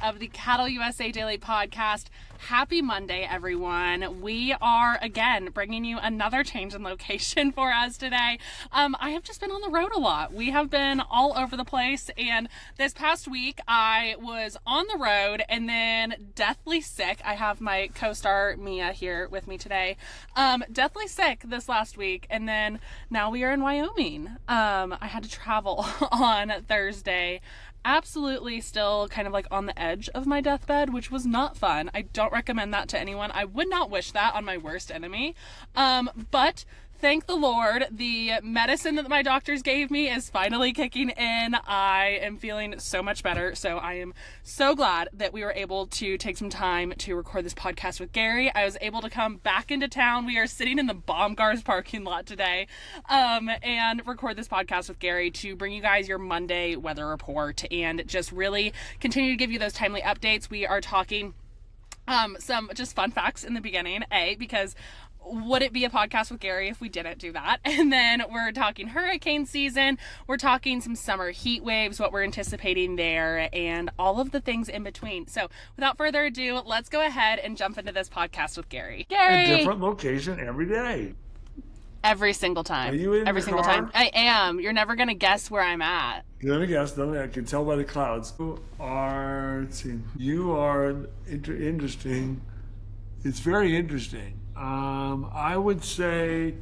of the Cattle USA Daily Podcast. Happy Monday, everyone. We are, again, bringing you another change in location for us today. I have just been on the road a lot. We have been all over the place, and this past week, I was on the road and then deathly sick. I have my co-star, Mia, here with me today. Deathly sick this last week, and then now we are in Wyoming. I had to travel on Thursday. Absolutely still kind of like on the edge of my deathbed, which was not fun. I don't recommend that to anyone. I would not wish that on my worst enemy. But thank the Lord, the medicine that my doctors gave me is finally kicking in. I am feeling so much better. So I am so glad that we were able to take some time to record this podcast with Gary. I was able to come back into town. We are sitting in the Baumgars parking lot today and record this podcast with Gary to bring you guys your Monday weather report and just really continue to give you those timely updates. We are talking some just fun facts in the beginning, because would it be a podcast with Gary if we didn't do that? And then we're talking hurricane season. We're talking some summer heat waves, what we're anticipating there, and all of the things in between. So without further ado, let's go ahead and jump into this podcast with Gary. Gary! A different location every day. Every single time. Are you in every the single car? time. I am. You're never going to guess where I'm at. Let me guess. I can tell by the clouds. You are interesting. It's very interesting. I would say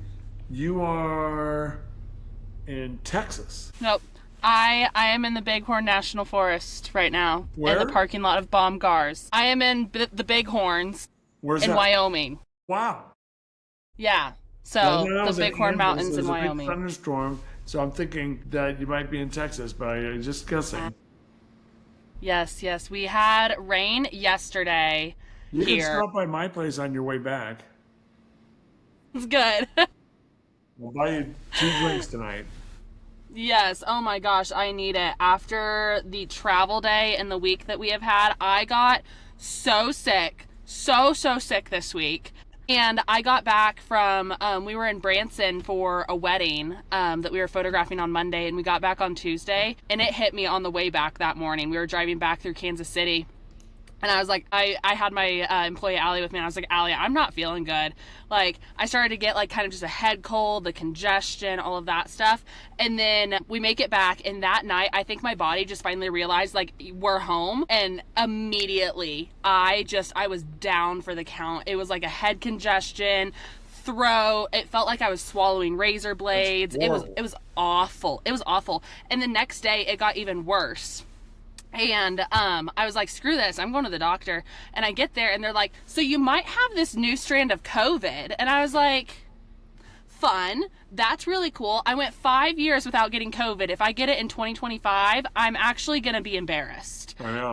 you are in Texas. Nope. I am in the Bighorn National Forest right now. Where? In the parking lot of Baumgars. I am in the Bighorns. Where's in that? Wyoming. Wow. Yeah. So the Bighorn Mountains in There's a big Wyoming. thunderstorm, so I'm thinking that you might be in Texas, but I'm just guessing. Yes. We had rain yesterday You here. can stop by my place on your way back. It's good. We'll buy you 2 drinks tonight. Yes. Oh my gosh, I need it. After the travel day and the week that we have had, I got so sick. So sick this week. And I got back from, we were in Branson for a wedding that we were photographing on Monday, and we got back on Tuesday, and it hit me on the way back that morning. We were driving back through Kansas City, and I was like, I had my employee Allie with me, and I was like, Allie, I'm not feeling good. Like, I started to get like kind of just a head cold, the congestion, all of that stuff. And then we make it back, and that night, I think my body just finally realized, like, we're home. And immediately, I was down for the count. It was like a head congestion, throat. It felt like I was swallowing razor blades. It was awful. It was awful. And the next day, it got even worse. And I was like, screw this, I'm going to the doctor. And I get there and they're like, so you might have this new strand of COVID. And I was like, fun. That's really cool. I went 5 years without getting COVID. If I get it in 2025, I'm actually going to be embarrassed. I know.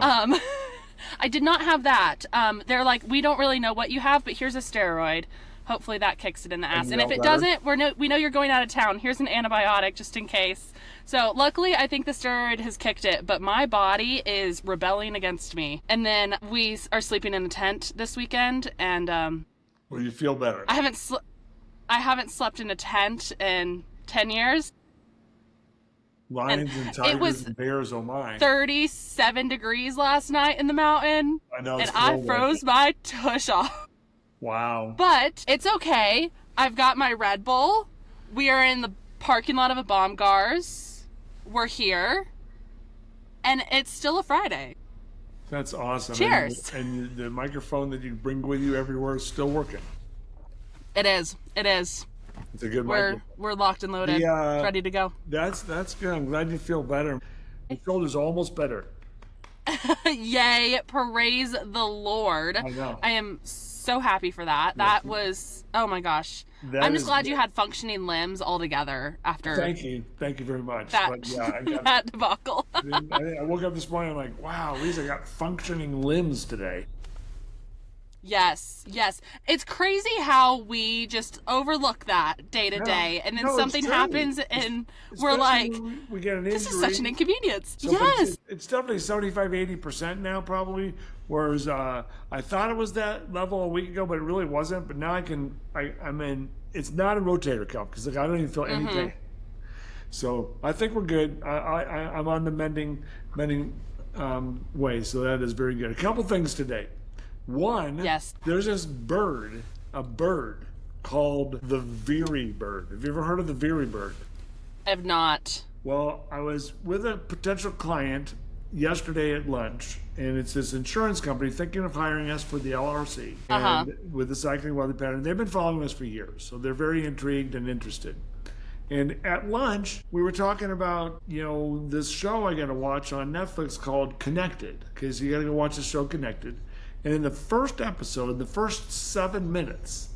I did not have that. They're like, we don't really know what you have, but here's a steroid. Hopefully that kicks it in the ass. And if it doesn't, we know you're going out of town. Here's an antibiotic just in case. So luckily, I think the steroid has kicked it, but my body is rebelling against me. And then we are sleeping in a tent this weekend, and Well, you feel better. I haven't slept in a tent in 10 years. Lions and tigers and bears, oh my. 37 degrees last night in the mountain. I know. And I froze my tush off. Wow. But it's okay. I've got my Red Bull. We are in the parking lot of a Baumgars. We're here. And it's still a Friday. That's awesome. Cheers. And the microphone that you bring with you everywhere is still working. It is. It's a good microphone. We're locked and loaded. Ready to go. That's good. I'm glad you feel better. My shoulder's almost better. Yay. Praise the Lord. I know. I am so happy for that. That was, oh my gosh. I'm just glad you had functioning limbs altogether after. Thank you very much. That debacle. I woke up this morning, I'm like, wow, at least I got functioning limbs today. Yes. It's crazy how we just overlook that day to day, and then something happens, and we're like, we get an injury. This is such an inconvenience. So yes. It's definitely 75-80% now, probably. Whereas I thought it was that level a week ago, but it really wasn't. But now I'm in. It's not a rotator cuff because I don't even feel anything. So I think we're good. I'm on the mending way. So that is very good. A couple things today. One, Yes. there's this bird, a bird called the Veerie bird. Have you ever heard of the Veerie bird? I have not. Well, I was with a potential client yesterday at lunch, and it's this insurance company thinking of hiring us for the LRC and with the cycling weather pattern. They've been following us for years, so they're very intrigued and interested. And at lunch, we were talking about, this show I got to watch on Netflix called Connected, because you got to go watch the show Connected. And in the first episode, the first 7 minutes,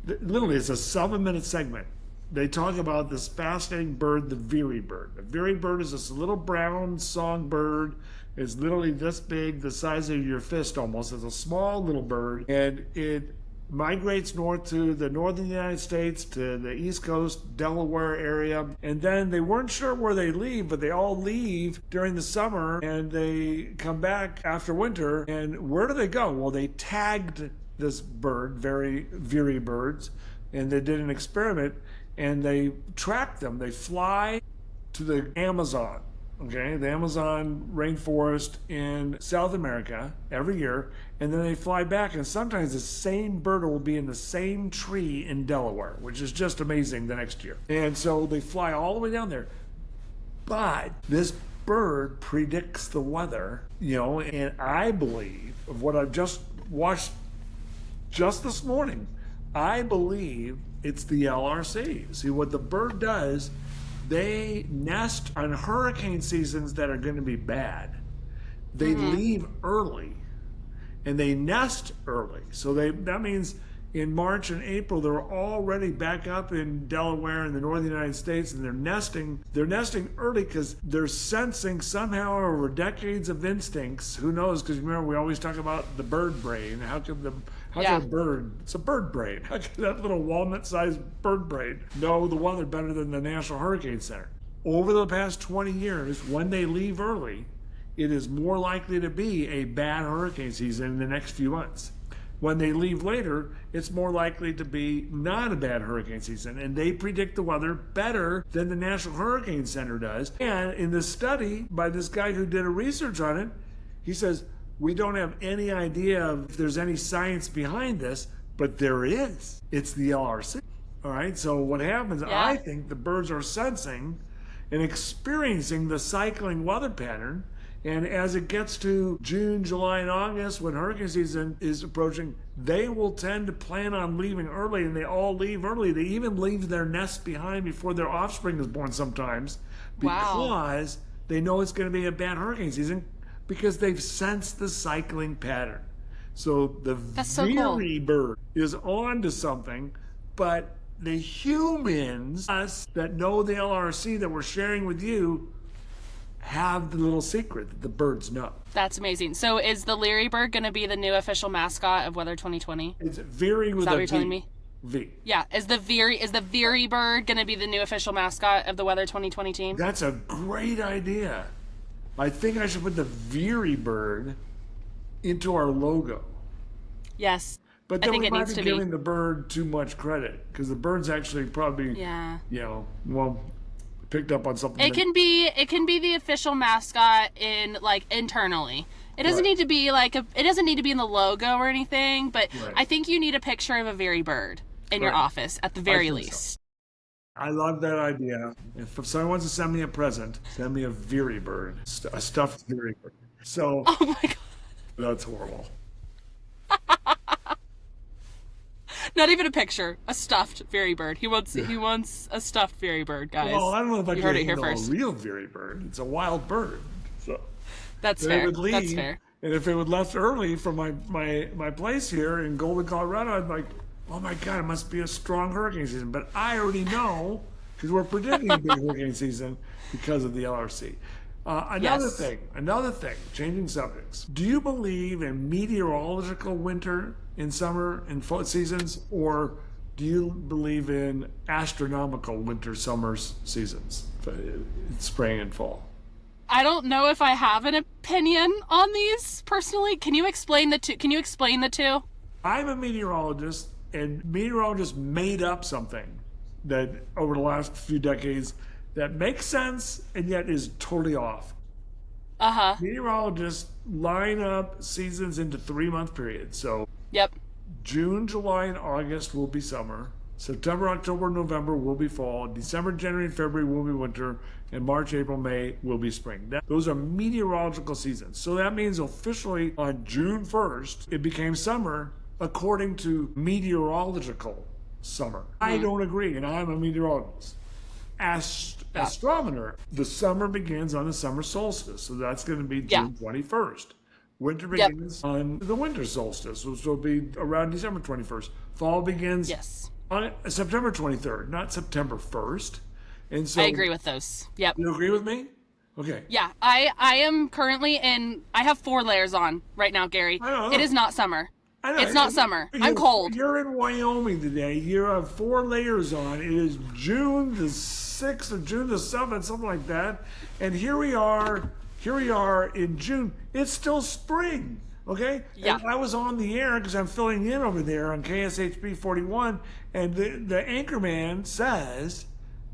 literally it's a 7-minute segment, they talk about this fascinating bird, the Veerie bird. The Veerie bird is this little brown songbird. It's literally this big, the size of your fist almost. It's a small little bird, and it migrates north to the northern United States, to the East Coast, Delaware area. And then they weren't sure where they leave, but they all leave during the summer, and they come back after winter. And where do they go? Well, they tagged this bird, Veerie birds, and they did an experiment, and they tracked them. They fly to the Amazon, the Amazon rainforest in South America every year, and then they fly back, and sometimes the same bird will be in the same tree in Delaware, which is just amazing the next year. And so they fly all the way down there. But this bird predicts the weather, and I believe, of what I've just watched just this morning, I believe it's the LRC. See, what the bird does, they nest on hurricane seasons that are going to be bad. They leave early, and they nest early. So that means in March and April, they're already back up in Delaware and the northern United States, and they're nesting early because they're sensing somehow over decades of instincts. Who knows? Because remember, we always talk about the bird brain. How can a bird, it's a bird brain, how can that little walnut-sized bird brain know the weather better than the National Hurricane Center? Over the past 20 years, when they leave early, it is more likely to be a bad hurricane season in the next few months. When they leave later, it's more likely to be not a bad hurricane season, and they predict the weather better than the National Hurricane Center does. And in this study by this guy who did a research on it, he says, we don't have any idea if there's any science behind this, but there is. It's the LRC. All right, so what happens, I think the birds are sensing and experiencing the cycling weather pattern. And as it gets to June, July, and August, when hurricane season is approaching, they will tend to plan on leaving early, and they all leave early. They even leave their nests behind before their offspring is born sometimes, because they know it's going to be a bad hurricane season, because they've sensed the cycling pattern. So the Veerie bird is on to something, but the humans, us that know the LRC that we're sharing with you, have the little secret that the birds know. That's amazing. So is the Veerie bird going to be the new official mascot of Weather 2020? It's Veerie with a V. Is that what you're telling me? V. Yeah. Is the Veerie bird going to be the new official mascot of the Weather 2020 team? That's a great idea. I think I should put the Veerie bird into our logo. Yes. But then we might be giving the bird too much credit, because the bird's actually probably, picked up on something. It can be the official mascot internally. It doesn't need to be it doesn't need to be in the logo or anything, but I think you need a picture of a Veerie bird in your office at the very least. So. I love that idea. If someone wants to send me a present, send me a Veerie bird, a stuffed Veerie bird. So, oh my God, that's horrible. Not even a picture, a stuffed Veerie bird. He wants a stuffed Veerie bird, guys. Well, I don't know if I heard can it here handle first. a real Veerie bird. It's a wild bird. So that's fair. That's fair. And if it would left early from my place here in Golden, Colorado, I'd be like, oh my God, it must be a strong hurricane season. But I already know, because we're predicting a big hurricane season because of the LRC. Another thing, changing subjects. Do you believe in meteorological winter in summer and fall seasons, or do you believe in astronomical winter, summer seasons, spring and fall? I don't know if I have an opinion on these personally. Can you explain the two? I'm a meteorologist, and meteorologists made up something that over the last few decades that makes sense and yet is totally off. Uh-huh. Meteorologists line up seasons into 3-month periods. So Yep. June, July, and August will be summer. September, October, November will be fall. December, January, and February will be winter. And March, April, May will be spring. Those are meteorological seasons. So that means officially on June 1st, it became summer according to meteorological summer. I don't agree, and I'm a meteorologist. Astronomer, the summer begins on the summer solstice. So that's going to be June 21st. Winter begins on the winter solstice, which will be around December 21st. Fall begins on September 23rd, not September 1st. And so I agree with those. Yep. You agree with me? Okay. Yeah, I am currently I have 4 layers on right now, Gary. It is not summer. It's not summer. I'm cold. You're in Wyoming today. You have 4 layers on. It is June the 6th or June the 7th, something like that. And here we are in June. It's still spring, okay? Yeah. And I was on the air because I'm filling in over there on KSHP 41, and the anchorman says,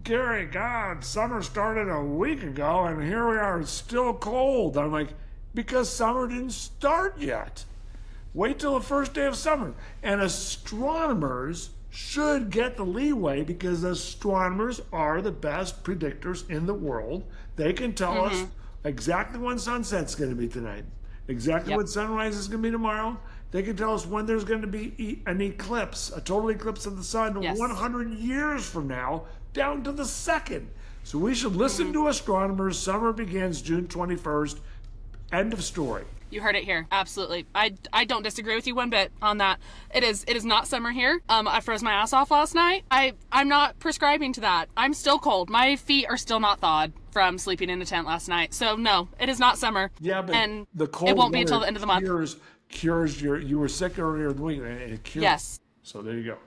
Gary, God, summer started a week ago, and here we are, it's still cold. I'm like, because summer didn't start yet. Wait till the first day of summer. And astronomers should get the leeway because astronomers are the best predictors in the world. They can tell us exactly when sunset's going to be tonight, exactly when sunrise is going to be tomorrow. They can tell us when there's going to be an eclipse, a total eclipse of the sun 100 years from now, down to the second. So we should listen to astronomers. Summer begins June 21st. End of story. You heard it here. Absolutely. I don't disagree with you one bit on that. It is not summer here. I froze my ass off last night. I'm not prescribing to that. I'm still cold. My feet are still not thawed from sleeping in a tent last night. So no, it is not summer. Yeah, but and the cold it won't be until the end of the month. Cures you were sick earlier in the week, and it cures. Yes. So there you go.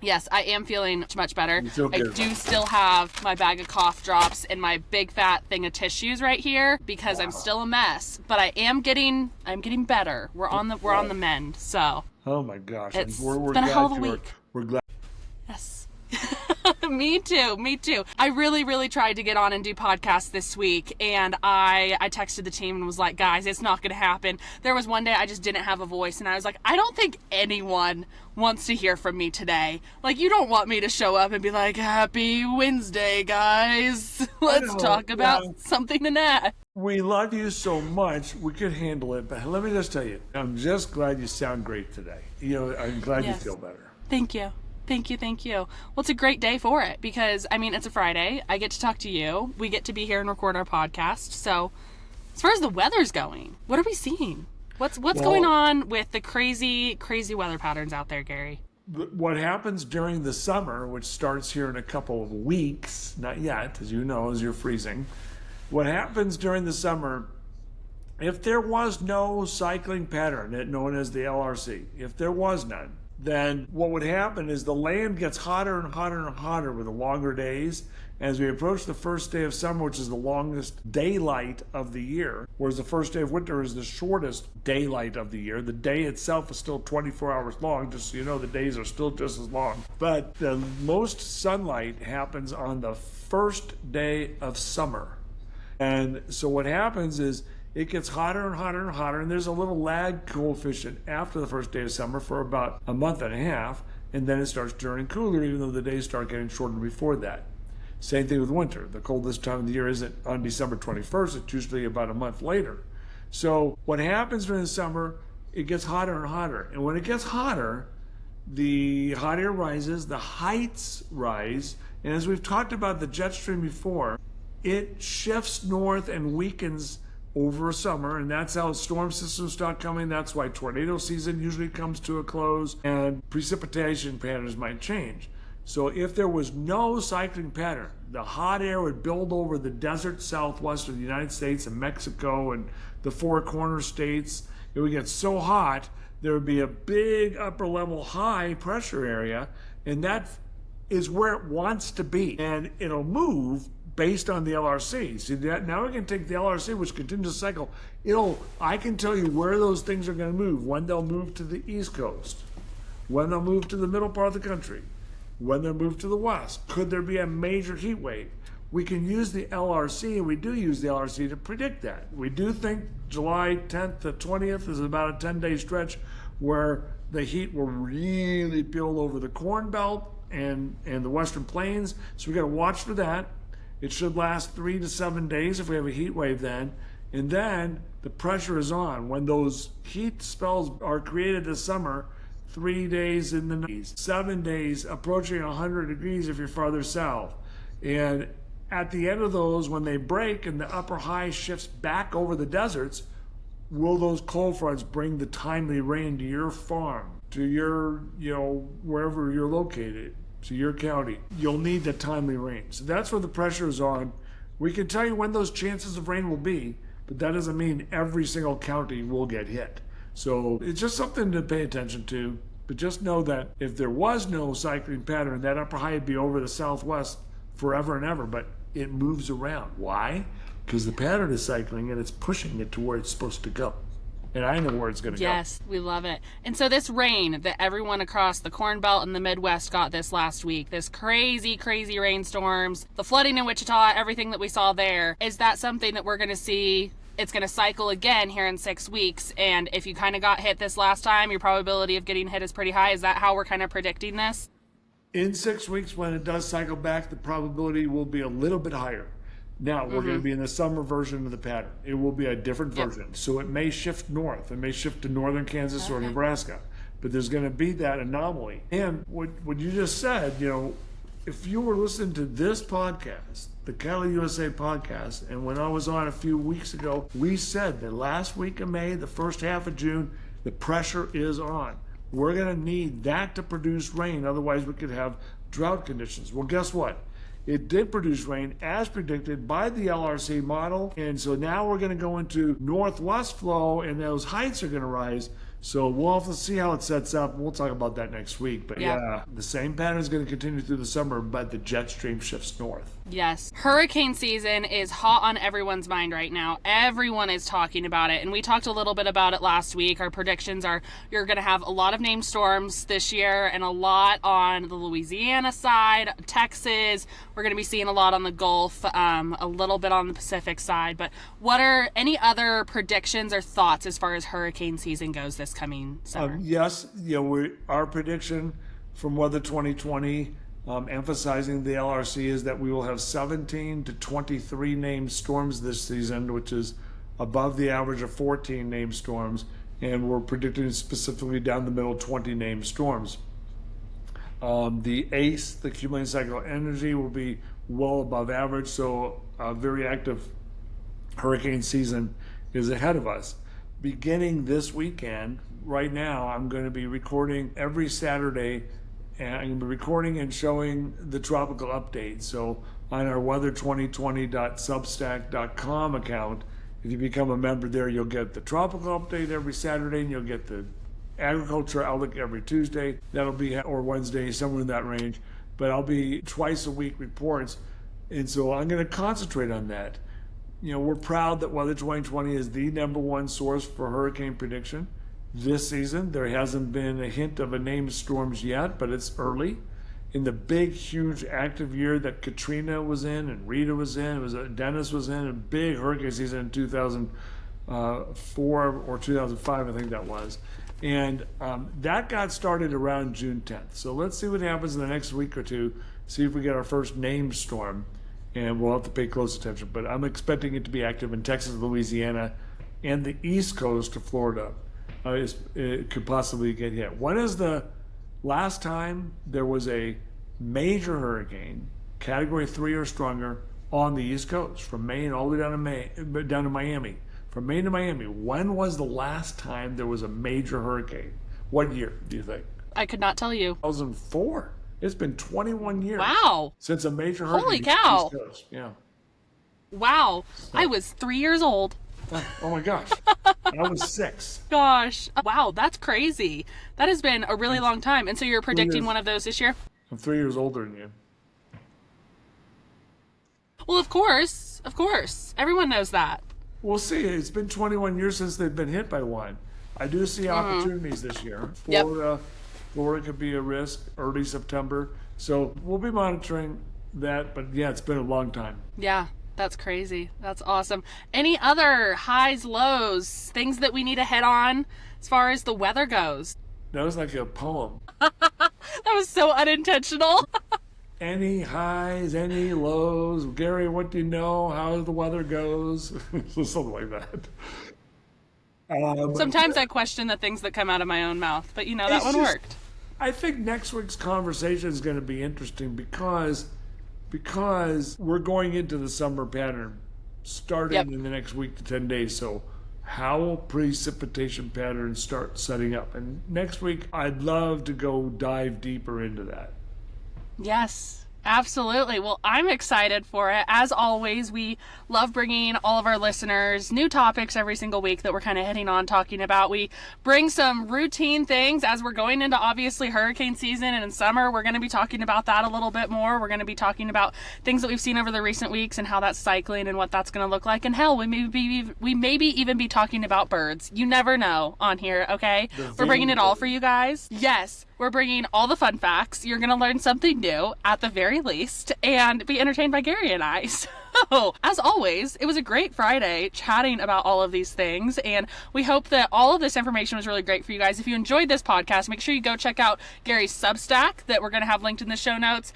Yes, I am feeling much better. I do still have my bag of cough drops and my big fat thing of tissues right here because I'm still a mess. But I am getting better. We're on the mend. So. Oh my gosh! We're been a hell of a week. We're glad. Yes. Me too. I really tried to get on and do podcasts this week, and I texted the team and was like, guys, it's not going to happen. There was one day I just didn't have a voice, and I was like, I don't think anyone wants to hear from me today. Like, you don't want me to show up and be like, happy Wednesday, guys. Let's talk about something to nap. We love you so much. We could handle it, but let me just tell you, I'm just glad you sound great today. I'm glad you feel better. Thank you. Well, it's a great day for it because, it's a Friday. I get to talk to you. We get to be here and record our podcast. So as far as the weather's going, what are we seeing? What's going on with the crazy weather patterns out there, Gary? What happens during the summer, which starts here in a couple of weeks, not yet, as you know, as you're freezing. What happens during the summer, if there was no cycling pattern known as the LRC, if there was none, then what would happen is the land gets hotter and hotter and hotter with the longer days. As we approach the first day of summer, which is the longest daylight of the year, whereas the first day of winter is the shortest daylight of the year. The day itself is still 24 hours long, just so you know, the days are still just as long. But the most sunlight happens on the first day of summer. And so what happens is it gets hotter and hotter and hotter, and there's a little lag coefficient after the first day of summer for about a month and a half, and then it starts turning cooler, even though the days start getting shorter before that. Same thing with winter. The coldest time of the year isn't on December 21st, it's usually about a month later. So what happens during the summer, it gets hotter and hotter. And when it gets hotter, the hot air rises, the heights rise, and as we've talked about the jet stream before, it shifts north and weakens over summer, and that's how storm systems start coming. That's why tornado season usually comes to a close, and precipitation patterns might change. So if there was no cycling pattern, the hot air would build over the desert southwest of the United States and Mexico and the Four Corner states. It would get so hot, there would be a big upper level high pressure area, and that is where it wants to be. And it'll move based on the LRC. See, now we can take the LRC, which continues to cycle. I can tell you where those things are going to move, when they'll move to the East Coast, when they'll move to the middle part of the country, when they'll move to the West. Could there be a major heat wave? we can use the LRC, and we do use the LRC to predict that. We do think July 10th to 20th is about a 10-day stretch where the heat will really build over the Corn Belt and the Western Plains. So we got to watch for that. It should last 3 to 7 days if we have a heat wave then. And then the pressure is on. When those heat spells are created this summer, 3 days in the 90s, 7 days approaching 100 degrees if you're farther south. And at the end of those, when they break and the upper high shifts back over the deserts, will those cold fronts bring the timely rain to your farm, to your, wherever you're located, to your county? You'll need the timely rain. So that's where the pressure is on. We can tell you when those chances of rain will be, but that doesn't mean every single county will get hit. So it's just something to pay attention to. But just know that if there was no cyclone pattern, that upper high would be over the southwest forever and ever, but it moves around. Why? Because the pattern is cycling and it's pushing it to where it's supposed to go. And I know where it's going to go. Yes, we love it. And so this rain that everyone across the Corn Belt and the Midwest got this last week, this crazy, crazy rainstorms, the flooding in Wichita, everything that we saw there, is that something that we're going to see? It's going to cycle again here in 6 weeks. And if you kind of got hit this last time, your probability of getting hit is pretty high. Is that how we're kind of predicting this? In 6 weeks, when it does cycle back, the probability will be a little bit higher. Now, we're going to be in the summer version of the pattern. It will be a different version. So it may shift north. It may shift to northern Kansas or Nebraska. But there's going to be that anomaly. And what you just said, if you were listening to this podcast, the Cali USA podcast, and when I was on a few weeks ago, we said that last week of May, the first half of June, the pressure is on. We're going to need that to produce rain. Otherwise, we could have drought conditions. Well, guess what? It did produce rain as predicted by the LRC model. And so now we're going to go into northwest flow, and those heights are going to rise. So we'll have to see how it sets up. We'll talk about that next week. But yeah, the same pattern is going to continue through the summer, but the jet stream shifts north. Yes. Hurricane season is hot on everyone's mind right now. Everyone is talking about it. And we talked a little bit about it last week. Our predictions are you're going to have a lot of named storms this year and a lot on the Louisiana side, Texas. We're going to be seeing a lot on the Gulf, a little bit on the Pacific side. But what are any other predictions or thoughts as far as hurricane season goes this coming summer? Yes. Our prediction from Weather 2020, emphasizing the LRC, is that we will have 17 to 23 named storms this season, which is above the average of 14 named storms. And we're predicting specifically down the middle 20 named storms. The ACE, the accumulating cyclical energy, will be well above average. So a very active hurricane season is ahead of us. Beginning this weekend, right now, I'm going to be recording every Saturday, and I'm going to be recording and showing the tropical update. So on our weather2020.substack.com account, if you become a member there, you'll get the tropical update every Saturday, and you'll get the agriculture outlook every Tuesday. That'll be, or Wednesday, somewhere in that range. But I'll be twice a week reports, and so I'm going to concentrate on that. We're proud that Weather 2020 is the #1 source for hurricane prediction. This season, there hasn't been a hint of a named storms yet, but it's early. In the big, huge, active year that Katrina was in and Rita was in, Dennis was in, a big hurricane season in 2004 or 2005, I think that was. And that got started around June 10th. So let's see what happens in the next week or two, see if we get our first named storm. And we'll have to pay close attention. But I'm expecting it to be active in Texas, Louisiana, and the East Coast to Florida. It could possibly get hit. When is the last time there was a major hurricane, Category 3 or stronger, on the East Coast, from Maine all the way down to Miami? From Maine to Miami, when was the last time there was a major hurricane? What year, do you think? I could not tell you. 2004. It's been 21 years. Wow. Since a major hurricane. Holy cow. East Coast. Yeah. Wow. So. I was 3 years old. Oh my gosh. I was 6. Gosh. Wow, that's crazy. That has been a really long time. And so you're predicting one of those this year? I'm 3 years older than you. Well, of course. Of course. Everyone knows that. We'll see. It's been 21 years since they've been hit by one. I do see opportunities this year. Florida could be a risk early September. So we'll be monitoring. but yeah, it's been a long time. Yeah, that's crazy. That's awesome. Any other highs, lows, things that we need to hit on as far as the weather goes? That was like a poem. That was so unintentional. Any highs, any lows? Gary, what do you know? How the weather goes? Something like that. Sometimes I question the things that come out of my own mouth, but that one worked. I think next week's conversation is going to be interesting because we're going into the summer pattern starting in the next week to 10 days. So how will precipitation patterns start setting up? And next week, I'd love to go dive deeper into that. Yes, absolutely. Well, I'm excited for it. As always, we love bringing all of our listeners new topics every single week that we're kind of hitting on, talking about. We bring some routine things as we're going into obviously hurricane season, and in summer, we're going to be talking about that a little bit more. We're going to be talking about things that we've seen over the recent weeks and how that's cycling and what that's going to look like. And hell, we maybe even be talking about birds. You never know on here, okay? We're bringing it all for you guys. Yes. We're bringing all the fun facts. You're going to learn something new at the very least and be entertained by Gary and I. So, as always, it was a great Friday chatting about all of these things, and we hope that all of this information was really great for you guys. If you enjoyed this podcast, make sure you go check out Gary's Substack that we're going to have linked in the show notes.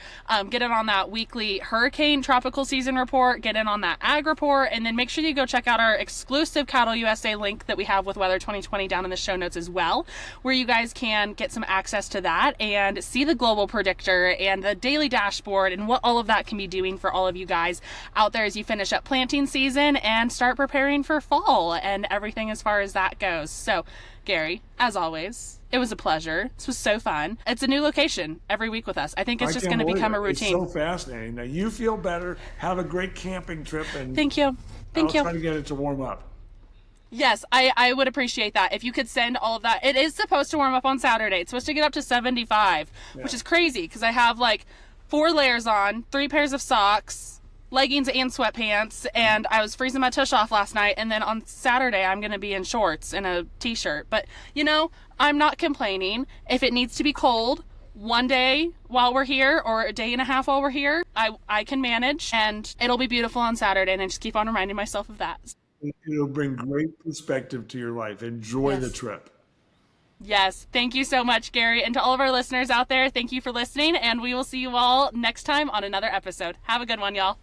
Get in on that weekly hurricane tropical season report, get in on that ag report, and then make sure you go check out our exclusive Cattle USA link that we have with Weather 2020 down in the show notes as well, where you guys can get some access to that and see the global predictor and the daily dashboard and what all of that can be doing for all of you guys out there as you finish up planting season and start preparing for fall and everything as far as that goes. So, Gary, as always, it was a pleasure. This was so fun. It's a new location every week with us. I think it's just going to become a routine. It's so fascinating. Now, you feel better. Have a great camping trip. And Thank you. I'll try to get it to warm up. Yes, I would appreciate that. If you could send all of that. It is supposed to warm up on Saturday. It's supposed to get up to 75, which is crazy because I have like 4 layers on, 3 pairs of socks, leggings and sweatpants, and I was freezing my tush off last night, and then on Saturday I'm going to be in shorts and a t-shirt. But, I'm not complaining. If it needs to be cold one day while we're here or a day and a half while we're here, I can manage, and it'll be beautiful on Saturday, and I just keep on reminding myself of that. It'll bring great perspective to your life. Enjoy the trip. Yes. Thank you so much, Gary. And to all of our listeners out there, thank you for listening. And we will see you all next time on another episode. Have a good one, y'all.